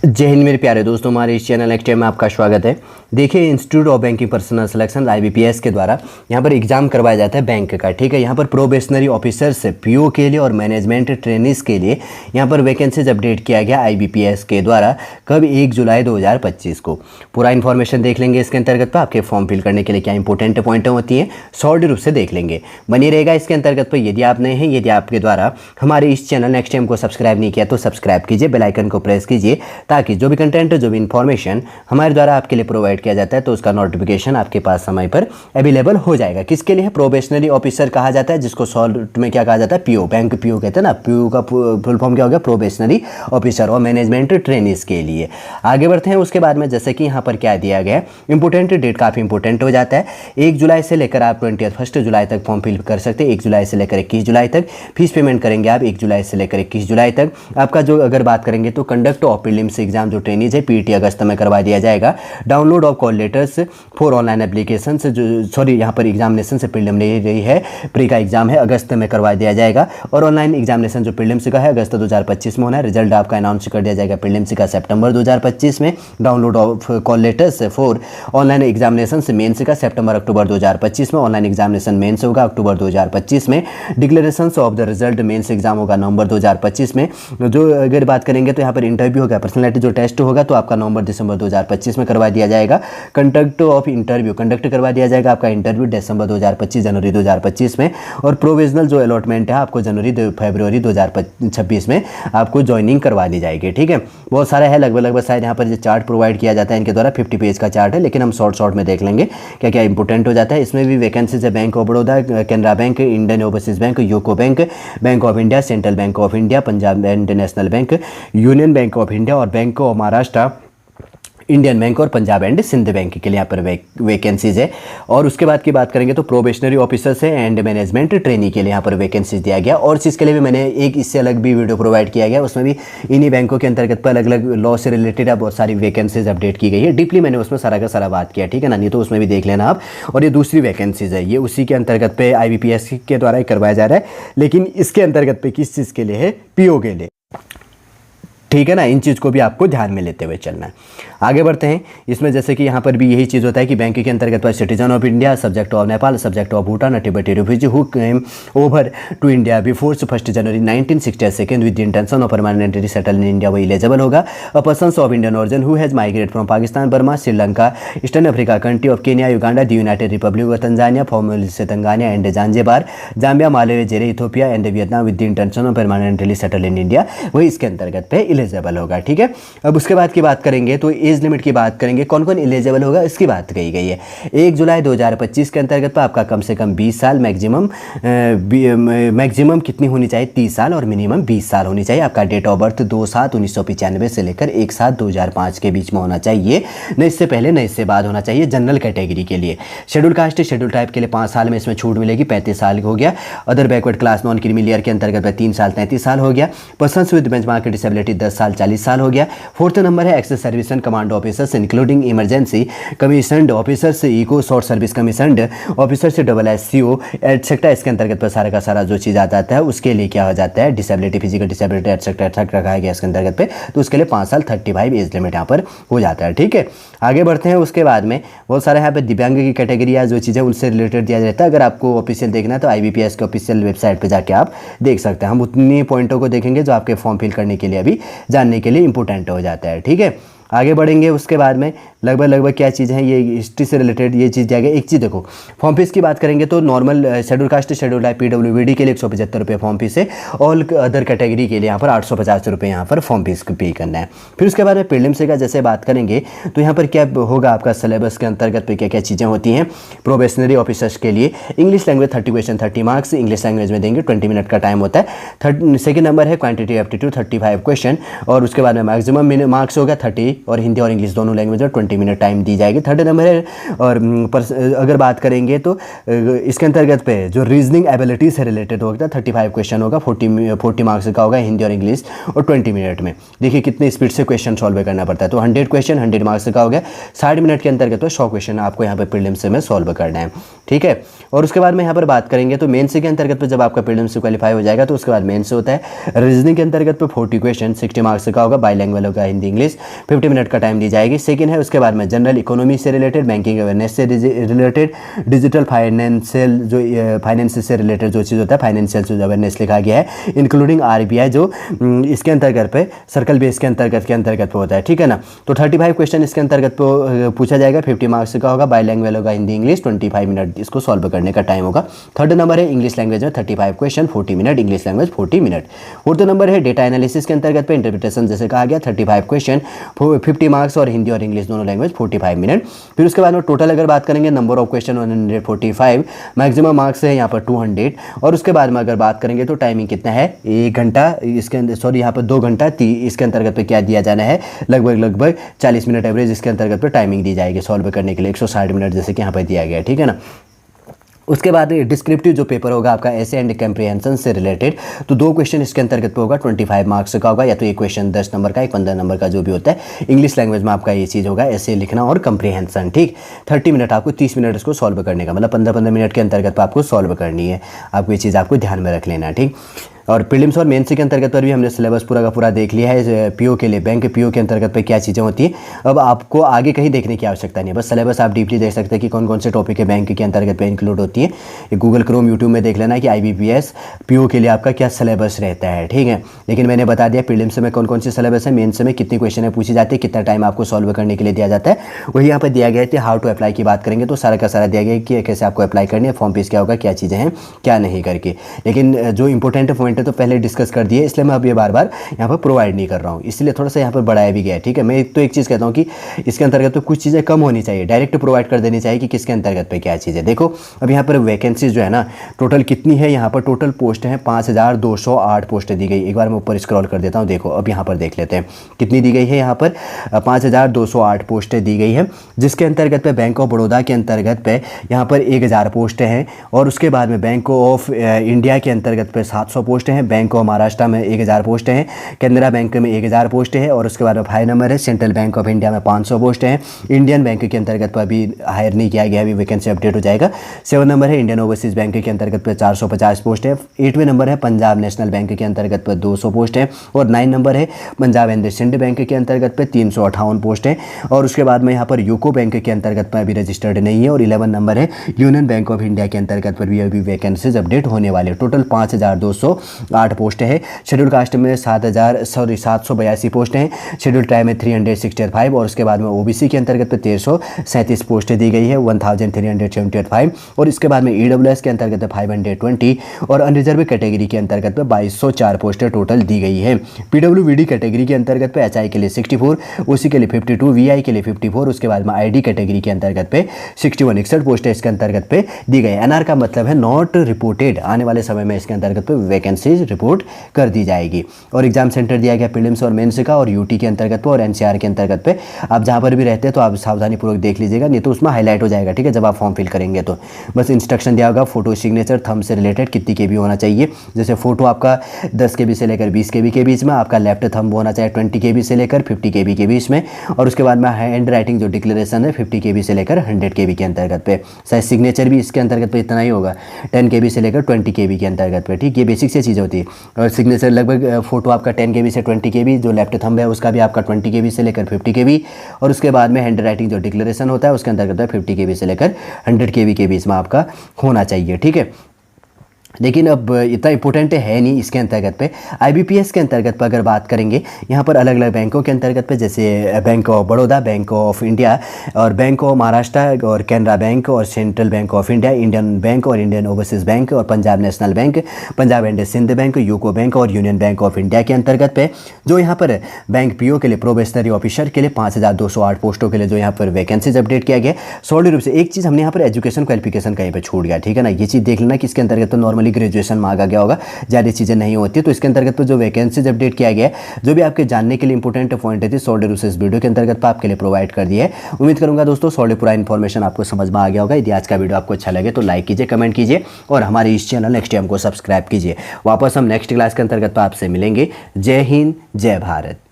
जय हिंद मेरे प्यारे दोस्तों, हमारे इस चैनल नेक्स्ट टाइम में आपका स्वागत है। देखिए, institute of banking personal selection IBPS के द्वारा यहाँ पर एग्जाम करवाया जाता है बैंक का। ठीक है, यहाँ पर प्रोबेशनरी ऑफिसर्स PO के लिए और मैनेजमेंट ट्रेनिस के लिए यहाँ पर वैकेंसीज अपडेट किया गया IBPS के द्वारा। कब? 1 जुलाई 2025 को। पूरा इन्फॉर्मेशन देख लेंगे इसके अंतर्गत पर। आपके फॉर्म फिल करने के लिए क्या इंपॉर्टेंट पॉइंटें होती हैं शॉर्ट रूप से देख लेंगे। बनी रहेगा इसके अंतर्गत पर। यदि आप नए हैं, यदि आपके द्वारा हमारे इस चैनल नेक्स्ट टाइम को सब्सक्राइब नहीं किया तो सब्सक्राइब कीजिए, बेल आइकन को प्रेस कीजिए, ताकि जो भी कंटेंट, जो भी इन्फॉर्मेशन हमारे द्वारा आपके लिए प्रोवाइड किया जाता है तो उसका नोटिफिकेशन आपके पास समय पर अवेलेबल हो जाएगा। किसके लिए? प्रोबेशनरी ऑफिसर कहा जाता है, जिसको शॉर्ट में क्या कहा जाता है? PO, बैंक PO कहते हैं ना। PO का फुल फॉर्म क्या हो गया? प्रोबेशनरी ऑफिसर और मैनेजमेंट ट्रेनिस के लिए। आगे बढ़ते हैं उसके बाद में। जैसे कि यहाँ पर क्या दिया गया है, इंपोर्टेंट डेट काफ़ी इंपोर्टेंट हो जाता है। 1 जुलाई से लेकर आप 1 जुलाई तक फॉर्म फिल कर सकते हैं। 1 जुलाई से लेकर 21 जुलाई तक फीस पेमेंट करेंगे आप 1 जुलाई से लेकर 21 जुलाई तक। आपका जो अगर बात करेंगे तो कंडक्ट ऑफ प्रीलिम्स एग्जाम जो ट्रेनिज है PET अगस्त में करवा दिया जाएगा। Download of call letters for online application जो यहाँ पर एग्जामिनेशन से प्रीलिमिनरी है, प्री का एग्जाम है, अगस्त में करवा दिया जाएगा। और ऑनलाइन एग्जामिनेशन जो प्रीलिम्स का है अगस्त 2025 में होना है। रिजल्ट आपका अनाउंस कर दिया जाएगा प्रीलिम्स का सितंबर 2025 में। Download of call letters for online examination से मेंस का सितंबर अक्टूबर 2025 में। ऑनलाइन एग्जामिनेशन मेंस होगा अक्टूबर 2025 में। Declaration of the result mains exam होगा नवंबर 2025 में। जो अगर बात करेंगे तो यहाँ पर इंटरव्यू होगा, पर्सनैलिटी जो टेस्ट होगा तो आपका नवंबर दिसंबर 2025 में करवा दिया जाएगा। कंडक्ट ऑफ इंटरव्यू कंडक्ट करवा दिया जाएगा आपका इंटरव्यू दिसंबर 2025 जनवरी 2025 में। और प्रोविजनल जो अलॉटमेंट है आपको जनवरी फरवरी 2026 में आपको ज्वाइनिंग करवा दी जाएगी। ठीक है, बहुत सारा है, लगभग शायद यहाँ पर जो चार्ट प्रोवाइड किया जाता है इनके द्वारा 50 पेज का चार्ट है, लेकिन हम शॉर्ट में देख लेंगे क्या क्या इंपॉर्टेंट हो जाता है। इसमें भी वैकेंसीज है bank of Baroda, Canara bank, Indian overseas bank, UCO bank, bank of India, central bank of India, Punjab and national bank, union bank of India और bank of Maharashtra, Indian bank और पंजाब एंड सिंध बैंक के लिए यहाँ पर वैकेंसीज है। और उसके बाद की बात करेंगे तो प्रोबेशनरी ऑफिसर्स है एंड मैनेजमेंट ट्रेनी के लिए यहाँ पर वैकेंसीज दिया गया। और चीज़ के लिए भी मैंने एक इससे अलग भी वीडियो प्रोवाइड किया गया, उसमें भी इन्हीं बैंकों के अंतर्गत पर अलग अलग लॉ से रिलेटेड बहुत सारी वैकेंसीज अपडेट की गई है। डीपली मैंने उसमें सारा का सारा बात किया, ठीक है ना, नहीं तो उसमें भी देख लेना आप। और ये दूसरी वैकेंसीज है, ये उसी के अंतर्गत पे IBPS के द्वारा ही करवाया जा रहा है, लेकिन इसके अंतर्गत पे किस चीज़ के लिए है? PO के लिए। ठीक है ना, इन चीज़ को भी आपको ध्यान में लेते हुए चलना है। आगे बढ़ते हैं इसमें। जैसे कि यहाँ पर भी यही चीज़ होता है कि बैंक के अंतर्गत पर citizen of India, subject of Nepal, subject of Bhutan, टिबेटी refugee who came over to India before 1 January 1962 with the intention of permanently settle in India वो एलिजिबल होगा। A person of Indian origin who has migrate from Pakistan, Burma, Sri Lanka, eastern Africa country of Kenya, Uganda, the United Republic of Tanzania, formally से Tanganyika and Zanzibar, Zambia, Malawi, Zaire, Ethiopia and Vietnam with the intention of permanently settle in India, वही इसके अंतर्गत पे eligible होगा। ठीक है, अब उसके बाद की बात करेंगे तो एज लिमिट की बात करेंगे, कौन कौन एलिजिबल होगा इसकी बात कही गई है। 1 जुलाई 2025 के अंतर्गत पर आपका कम से कम 20 साल, मैक्सिमम कितनी होनी चाहिए? 30 साल और मिनिमम 20 साल होनी चाहिए। आपका डेट ऑफ बर्थ 2/7/1995 से लेकर 1/7/2005 के बीच में होना चाहिए, न इससे पहले न इससे बाद होना चाहिए। जनरल कैटेगरी के लिए, शेड्यूल कास्ट शेड्यूल टाइप के लिए 5 साल में इसमें छूट मिलेगी, 35 साल हो गया। Other backward class non creamy layer के अंतर्गत 3 साल 33 साल हो गया। पर्सन्स विद बेंचमार्क डिसेबिलिटी 10 साल 40 साल हो गया। 4th नंबर है access service and command officers including emergency commissioned officers, eco short service commissioned officer से SSCO एटसेट्रा। इसके अंतर्गत पर सारा का सारा जो चीज़ आता है उसके लिए क्या हो जाता है? डिसेबिलिटी, फिजिकल डिसेबिलिटी एटसेट्रा रखा गया इसके अंतर्गत पे, तो उसके लिए 5 साल 35 एज लिमिट यहाँ पर हो जाता है। ठीक है, आगे बढ़ते हैं। उसके बाद में बहुत सारे यहाँ पे दिव्यांग की कैटेगरी या जो चीज़ें उनसे रिलेटेड दिया जाता है। अगर आपको ऑफिशियल देखना है तो IBPS के ऑफिशियल वेबसाइट पर जाके आप देख सकते हैं। हम उतनी पॉइंटों को देखेंगे जो आपके फॉर्म फिल करने के लिए अभी जानने के लिए इंपॉर्टेंट हो जाता है। ठीक है, आगे बढ़ेंगे। उसके बाद में लगभग क्या चीज़ है, ये हिस्ट्री से रिलेटेड ये चीज़ दिया गया। एक चीज़ देखो, फॉर्म फीस की बात करेंगे तो normal schedule caste schedule type PWBD के लिए 175 रुपये फॉर्म फीस है। ऑल अदर कैटेगरी के लिए यहाँ पर 850 रुपये यहाँ पर फॉर्म फीस पे करना है। फिर उसके बाद में प्रीलिम्स का जैसे बात करेंगे तो यहाँ पर क्या होगा, आपका सिलेबस के अंतर्गत पे क्या क्या चीज़ें होती हैं। प्रोबेशनरी ऑफिसर्स के लिए English language 30 question 30 marks English language में देंगे, 20 मिनट का टाइम होता है। सेकेंड नंबर है क्वान्टिटी एप्टीट्यूड 35 क्वेश्चन, और उसके बाद में मैक्सिमम मार्क्स होगा 30 और हिंदी और इंग्लिश दोनों लैंग्वेज में 20 मिनट टाइम दी जाएगी। थर्ड नंबर है और अगर बात करेंगे तो इसके अंतर्गत पे जो रीजनिंग एबिलिटी से रिलेटेड होगा 35 क्वेश्चन होगा, 40 मार्क्स का होगा हिंदी और इंग्लिश, और 20 मिनट में। देखिए कितने स्पीड से क्वेश्चन सॉल्व करना पड़ता है। तो 100 क्वेश्चन 100 मार्क्स का हो गया, 60 मिनट के अंतर्गत तो 100 क्वेश्चन आपको यहाँ पर प्रीलिम्स में सॉल्व करना है, ठीक है। और उसके बाद में यहाँ पर बात करेंगे तो मेंस के अंतर्गत पे जब आपका प्रीलिम्स से क्वालिफाई हो जाएगा तो उसके बाद मेंस होता है। रीजनिंग के अंतर्गत पे 40 क्वेश्चन 60 मार्क्स का होगा, बाइलैंग्वेज होगा हिंदी इंग्लिश, 50 मिनट का टाइम दी जाएगी। सेकंड है उसके बाद में जनरल इकोनॉमी से रिलेटेड, बैंकिंग अवेयरनेस से रिलेटेड, डिजिटल फाइनेंशियल जो फाइनेंस से रिलेटेड जो चीज़ होता है फाइनेंशियल जो अवेयरनेस लिखा गया है, इंक्लूडिंग आरबीआई जो इसके अंतर्गत पे सर्कल बेस के अंतर्गत पे होता है, ठीक है ना। तो 35 क्वेश्चन इसके अंतर्गत पूछा जाएगा, 50 मार्क्स का होगा, बाइलैंग्वेज होगा हिंदी इंग्लिश, 25 मिनट इसको सॉल्व करने का टाइम होगा। थर्ड नंबर है इंग्लिश लैंग्वेज में 35 question 40 minute, English language 40 minute. Fourth number है डेटा एनालिसिस के अंतर्गत पे इंटरप्रिटेशन जैसे कहा गया 35 क्वेश्चन 50 मार्क्स और हिंदी और इंग्लिश दोनों लैंग्वेज 45 मिनट। फिर उसके बाद में टोटल अगर बात करेंगे number of question 145, maximum marks है यहाँ पर 200। और उसके बाद में अगर बात करेंगे तो टाइमिंग कितना है 1 घंटा, इसके अंदर सॉरी यहाँ पर 2 घंटा इसके अंतर्गत पे क्या दिया जाना है, लगभग 40 मिनट एवरेज इसके अंतर्गत पे टाइमिंग दी जाएगी सॉल्व करने के लिए, 160 मिनट जैसे कि यहाँ पर दिया गया है, ठीक है ना। उसके बाद डिस्क्रिप्टिव जो पेपर होगा आपका ऐसे एंड कम्प्रीहेंशन से रिलेटेड, तो 2 क्वेश्चन इसके अंतर्गत पे होगा, 25 मार्क्स का होगा, या तो एक क्वेश्चन 10 नंबर का, एक 15 नंबर का जो भी होता है। इंग्लिश लैंग्वेज में आपका ये चीज़ होगा ऐसे लिखना और कम्प्रीहेंशन, ठीक। 30 मिनट आपको 30 मिनट इसको सॉल्व करने का, मतलब 15-15 मिनट के अंतर्गत पर आपको सॉल्व करनी है। आपको ये चीज़ आपको ध्यान में रख लेना है, ठीक। और प्रीलिम्स और मेंस के अंतर्गत पर भी हमने सिलेबस पूरा का पूरा देख लिया है। पीओ के लिए, बैंक पीओ के अंतर्गत पे क्या चीज़ें होती है, अब आपको आगे कहीं देखने की आवश्यकता नहीं है, बस सिलेबस आप डीपली देख सकते हैं कि कौन कौन से टॉपिक है बैंक के अंतर्गत पे इंक्लूड होती है। गूगल क्रोम यूट्यूब में देख लेना कि IBPS पीओ के लिए आपका क्या सिलेबस रहता है, ठीक है। लेकिन मैंने बता दिया प्रीलिम्स में कौन कौन से सिलेबस है, मेंस में कितनी क्वेश्चन है पूछी जाती है, कितना टाइम आपको सॉल्व करने के लिए दिया जाता है, वही यहाँ पर दिया गया है। हाउ टू अप्लाई की बात करेंगे तो सारा का सारा दिया गया है कि कैसे आपको अप्लाई करनी है, फॉर्म फीस क्या होगा, क्या चीज़ें हैं क्या नहीं करके। लेकिन जो इंपॉर्टेंट पॉइंट है तो पहले डिस्कस कर दिए, इसलिए मैं अब ये बार बार यहाँ पर प्रोवाइड नहीं कर रहा हूँ, इसलिए थोड़ा सा यहाँ पर बढ़ाया भी गया है, ठीक है। मैं एक चीज़ कहता हूँ कि इसके अंतर्गत तो कुछ चीज़ें कम होनी चाहिए, डायरेक्ट प्रोवाइड कर देनी चाहिए कि किसके अंतर्गत पे क्या चीज़ है। देखो अब यहाँ पर वैकेंसीज जो है ना टोटल कितनी है, यहाँ पर टोटल पोस्ट हैं 5208 पोस्ट दी गई। एक बार मैं ऊपर स्क्रॉल कर देता हूँ, देखो अब यहाँ पर देख लेते हैं कितनी दी गई है। यहाँ पर 5208 पोस्टें दी गई है, जिसके अंतर्गत पे बैंक ऑफ बड़ौदा के अंतर्गत पे यहाँ पर 1000 पोस्टें हैं, और उसके बाद में बैंक ऑफ इंडिया के अंतर्गत पे 700 पोस्टें हैं, बैंक ऑफ महाराष्ट्र में 1000 पोस्टें हैं, कैनरा बैंक में 1000 पोस्टें हैं, और उसके बाद में 5 नंबर है सेंट्रल बैंक ऑफ इंडिया में 500 पोस्टें हैं। इंडियन बैंक के अंतर्गत पर अभी हायर नहीं किया गया, अभी वैकेंसी अपडेट हो जाएगा। 7 नंबर है इंडियन ओवरसीज बैंक के अंतर्गत पर 450 पोस्ट है। 8वें नंबर है पंजाब नेशनल बैंक के अंतर्गत पर 200 पोस्ट है, और 9 नंबर है पंजाब एंड सिंध बैंक के अंतर्गत पर 358 पोस्ट है, और उसके बाद में यहाँ पर यूको बैंक के अंतर्गत पर अभी रजिस्टर्ड नहीं है। और 11 नंबर है यूनियन बैंक ऑफ इंडिया के अंतर्गत पर भी अभी वैकेंसीज अपडेट होने वाले। टोटल 5208 पोस्ट है। शेड्यूल कास्ट में 782 पोस्ट हैं, शेड्यूल ट्राइब में 365, और उसके बाद में ओबीसी के अंतर्गत पे 1337 पोस्टें दी गई है 1375, और इसके बाद में ईडब्ल्यूएस के अंतर्गत 520, और अनरिजर्व कैटेगरी के अंतर्गत पे 2204 पोस्टें टोटल दी गई है। पीडब्ल्यूबीडी कैटेगरी के अंतर्गत पे एचआई के लिए 64, ओसी के लिए 52, वीआई के लिए 54, उसके बाद में आईडी कैटेगरी के अंतर्गत पे 61 पोस्टें इसके अंतर्गत पे दी गई। एनआर का मतलब है नॉट रिपोर्टेड, आने वाले समय में इसके अंतर्गत पे वैकेंसीज रिपोर्ट कर दी जाएगी। और एग्जाम सेंटर दिया गया प्रीलिम्स और मेंस का, और यूटी के अंतर्गत पे और एनसीआर के अंतर्गत पे। आप जहां पर भी रहते हैं तो आप सावधानीपूर्वक देख लीजिएगा, नहीं तो उसमें हाईलाइट हो जाएगा, ठीक है, जब आप फॉर्म फिल करेंगे तो। बस इंस्ट्रक्शन दिया होगा, फोटो सिग्नेचर थंब से रिलेटेड कितनी केबी होना चाहिए, जैसे फोटो आपका 10 केबी से लेकर 20 केबी के बीच में, आपका लेफ्ट थंब होना चाहिए 20 केबी से लेकर 50 केबी के बीच में, और उसके बाद में हैंड राइटिंग जो डिक्लेरेशन है 50 केबी से लेकर 100 केबी के अंतर्गत पे। शायद सिग्नेचर भी इसके अंतर्गत पे इतना ही होगा, 10 केबी से लेकर 20 केबी के अंतर्गत पे, ठीक। ये बेसिक से चीज़ होती है। और सिग्नेचर लगभग फोटो आपका 10 केबी से 20 केबी, जो लेफ्ट थंब है उसका भी आपका 20 केबी से लेकर 50 केबी, और उसके बाद में हैंड राइटिंग जो डिक्लेरेशन होता है उसके अंतर्गत 50 केबी से लेकर 100 केबी के बीच में आपका होना चाहिए, ठीक है। लेकिन अब इतना इंपॉर्टेंट है नहीं इसके अंतर्गत पे। IBPS के अंतर्गत पर अगर बात करेंगे, यहाँ पर अलग अलग बैंकों के अंतर्गत पे, जैसे Bank of Baroda, Bank of India, और बैंक ऑफ महाराष्ट्र, और कैनरा बैंक, और Central bank of India, Indian bank और इंडियन ओवरसीज बैंक, और Punjab National Bank, Punjab and Sindh Bank, UCO Bank और यूनियन बैंक ऑफ इंडिया के अंतर्गत पे जो यहाँ पर बैंक PO के लिए प्रोबेशनरी ऑफिसर के लिए 5208 पोस्टों के लिए जो यहाँ पर वैकेंसीज अपडेट किया गया। सॉलिड रूप से एक चीज़ हमने यहाँ पर एजुकेशन क्वालिफिकेशन कहीं पर छूट गया, ठीक है ना, ये चीज़ देख लेना कि इसके अंतर्गत तो नॉर्मली ओनली ग्रेजुएशन मांगा गया होगा, ज़्यादा चीज़ें नहीं होती। तो इसके अंतर्गत तो जो वैकेंसीज अपडेट किया गया है, जो भी आपके जानने के लिए इंपॉर्टेंट पॉइंट है, सॉल्ड इस वीडियो के अंतर्गत आपके लिए प्रोवाइड कर दिया है। उम्मीद करूंगा दोस्तों सॉल्ड पूरा इन्फॉर्मेशन आपको समझ में आ गया होगा। यदि आज का वीडियो आपको अच्छा लगे तो लाइक कीजिए, कमेंट कीजिए और हमारे इस चैनल नेक्स्ट टाइम को सब्सक्राइब कीजिए। वापस हम नेक्स्ट क्लास के अंतर्गत आपसे मिलेंगे। जय हिंद, जय भारत।